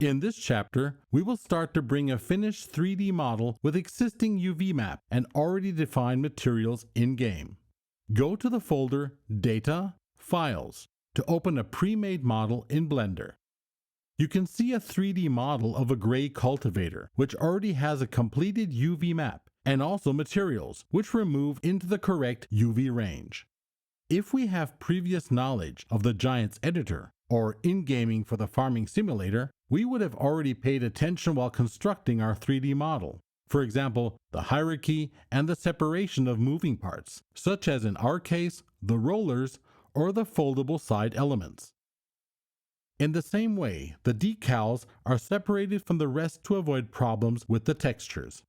In this chapter, we will start to bring a finished 3D model with existing UV map and already defined materials in-game. Go to the folder Data, Files to open a pre-made model in Blender. You can see a 3D model of a gray cultivator, which already has a completed UV map, and also materials, which remove into the correct UV range. If we have previous knowledge of the Giants editor, or in-gaming for the farming simulator, we would have already paid attention while constructing our 3D model. For example, the hierarchy and the separation of moving parts, such as in our case, the rollers or the foldable side elements. In the same way, the decals are separated from the rest to avoid problems with the textures.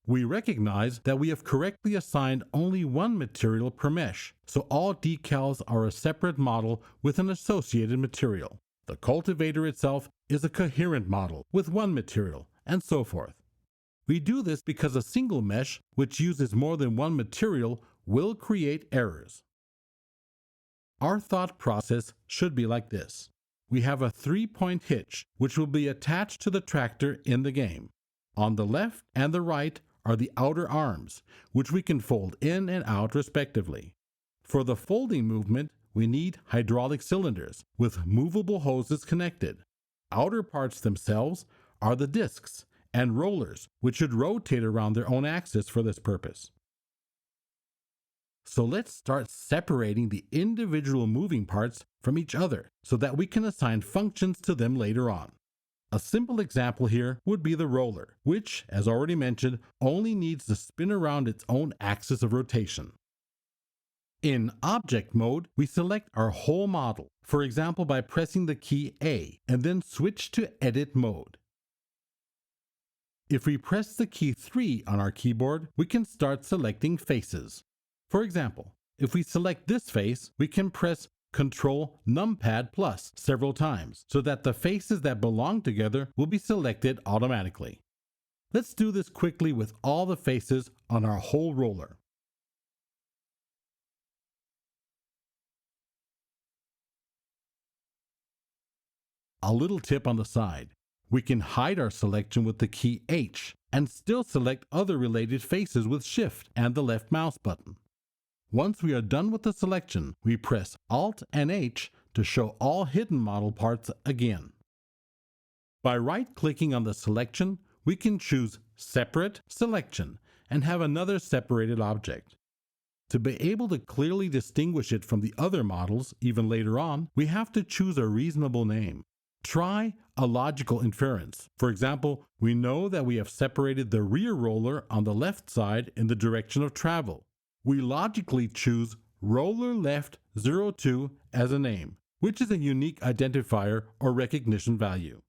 We recognize that we have correctly assigned only one material per mesh, so all decals are a separate model with an associated material. The cultivator itself is a coherent model with one material, and so forth. We do this because a single mesh, which uses more than one material, will create errors. Our thought process should be like this. We have a 3-point hitch, which will be attached to the tractor in the game. On the left and the right are the outer arms, which we can fold in and out respectively. For the folding movement, we need hydraulic cylinders with movable hoses connected. Outer parts themselves are the discs and rollers, which should rotate around their own axis for this purpose. So let's start separating the individual moving parts from each other so that we can assign functions to them later on. A simple example here would be the roller, which, as already mentioned, only needs to spin around its own axis of rotation. In object mode, we select our whole model, for example by pressing the key A, and then switch to edit mode. If we press the key 3 on our keyboard, we can start selecting faces. For example, if we select this face, we can press Ctrl numpad plus several times so that the faces that belong together will be selected automatically. Let's do this quickly with all the faces on our whole roller. A little tip on the side. We can hide our selection with the key H and still select other related faces with Shift and the left mouse button. Once we are done with the selection, we press Alt and H to show all hidden model parts again. By right-clicking on the selection, we can choose Separate Selection and have another separated object. To be able to clearly distinguish it from the other models, even later on, we have to choose a reasonable name. Try a logical inference. For example, we know that we have separated the rear roller on the left side in the direction of travel. We logically choose Roller Left 02 as a name, which is a unique identifier or recognition value.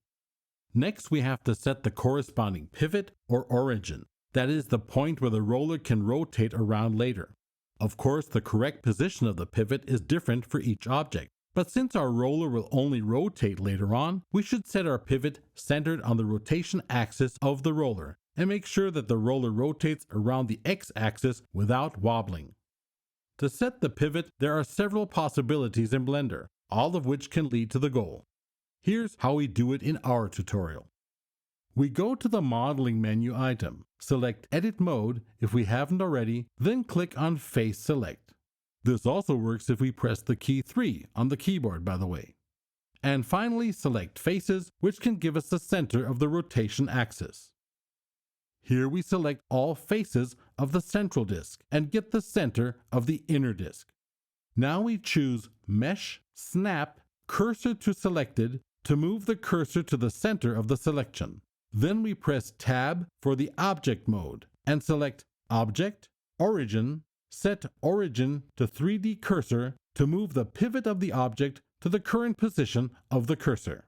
Next, we have to set the corresponding pivot or origin, that is the point where the roller can rotate around later. Of course, the correct position of the pivot is different for each object, but since our roller will only rotate later on, we should set our pivot centered on the rotation axis of the roller, and make sure that the roller rotates around the x-axis without wobbling. To set the pivot, there are several possibilities in Blender, all of which can lead to the goal. Here's how we do it in our tutorial. We go to the Modeling menu item, select Edit Mode if we haven't already, then click on Face Select. This also works if we press the key 3 on the keyboard, by the way. And finally, select Faces, which can give us the center of the rotation axis. Here we select all faces of the central disk and get the center of the inner disk. Now we choose Mesh, Snap, Cursor to Selected to move the cursor to the center of the selection. Then we press Tab for the object mode and select Object, Origin, set Origin to 3D Cursor to move the pivot of the object to the current position of the cursor.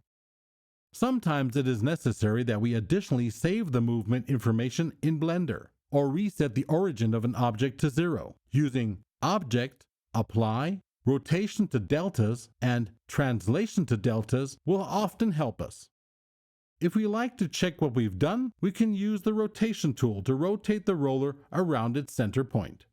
Sometimes it is necessary that we additionally save the movement information in Blender, or reset the origin of an object to 0, using Object, Apply, Rotation to Deltas, and Translation to Deltas will often help us. If we like to check what we've done, we can use the Rotation tool to rotate the roller around its center point.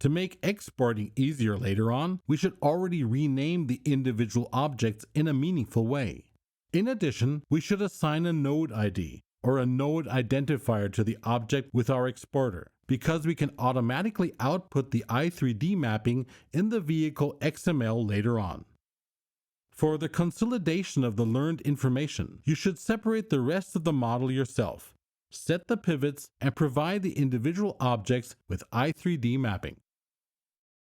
To make exporting easier later on, we should already rename the individual objects in a meaningful way. In addition, we should assign a node ID or a node identifier to the object with our exporter, because we can automatically output the i3D mapping in the vehicle XML later on. For the consolidation of the learned information, you should separate the rest of the model yourself, set the pivots, and provide the individual objects with i3D mapping.